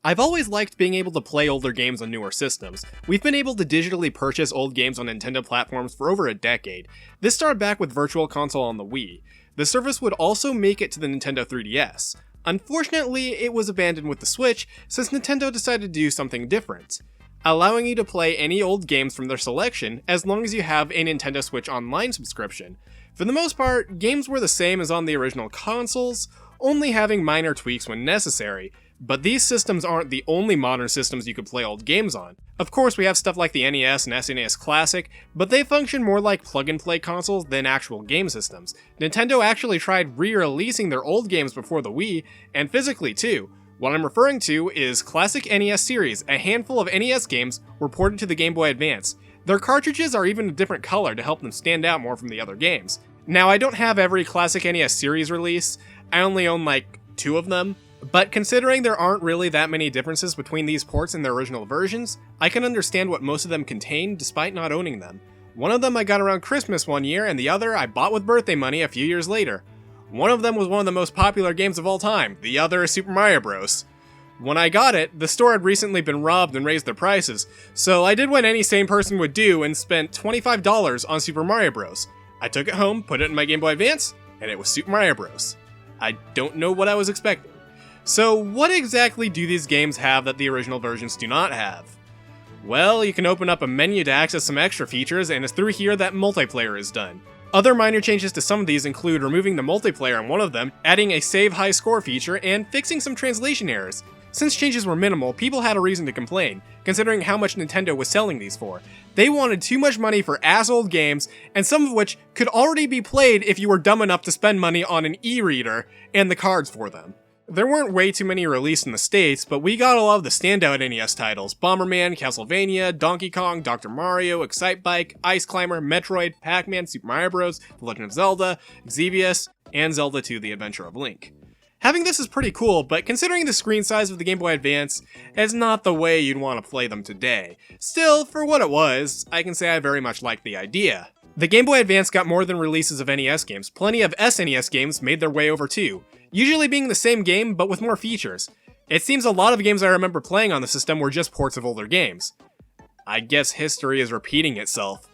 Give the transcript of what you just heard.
I've always liked being able to play older games on newer systems. We've been able to digitally purchase old games on Nintendo platforms for over a decade. This started back with Virtual Console on the Wii. The service would also make it to the Nintendo 3DS. Unfortunately, it was abandoned with the Switch since Nintendo decided to do something different, allowing you to play any old games from their selection as long as you have a Nintendo Switch Online subscription. For the most part, games were the same as on the original consoles, only having minor tweaks when necessary. But these systems aren't the only modern systems you could play old games on. Of course, we have stuff like the NES and SNES Classic, but they function more like plug-and-play consoles than actual game systems. Nintendo actually tried re-releasing their old games before the Wii, and physically too. What I'm referring to is Classic NES Series. A handful of NES games were ported to the Game Boy Advance. Their cartridges are even a different color to help them stand out more from the other games. Now, I don't have every Classic NES Series release, I only own like 2 of them, but considering there aren't really that many differences between these ports and their original versions, I can understand what most of them contain despite not owning them. One of them I got around Christmas one year, and the other I bought with birthday money a few years later. One of them was one of the most popular games of all time, the other is Super Mario Bros. When I got it, the store had recently been robbed and raised their prices, so I did what any sane person would do and spent $25 on Super Mario Bros. I took it home, put it in my Game Boy Advance, and it was Super Mario Bros. I don't know what I was expecting. So what exactly do these games have that the original versions do not have? Well, you can open up a menu to access some extra features, and it's through here that multiplayer is done. Other minor changes to some of these include removing the multiplayer on one of them, adding a save high score feature, and fixing some translation errors. Since changes were minimal, people had a reason to complain, considering how much Nintendo was selling these for. They wanted too much money for ass-old games, and some of which could already be played if you were dumb enough to spend money on an e-reader and the cards for them. There weren't way too many released in the States, but we got a lot of the standout NES titles: Bomberman, Castlevania, Donkey Kong, Dr. Mario, Excitebike, Ice Climber, Metroid, Pac-Man, Super Mario Bros., The Legend of Zelda, Xevious, and Zelda 2: The Adventure of Link. Having this is pretty cool, but considering the screen size of the Game Boy Advance, it's not the way you'd want to play them today. Still, for what it was, I can say I very much liked the idea. The Game Boy Advance got more than releases of NES games. Plenty of SNES games made their way over too, usually being the same game but with more features. It seems a lot of games I remember playing on the system were just ports of older games. I guess history is repeating itself.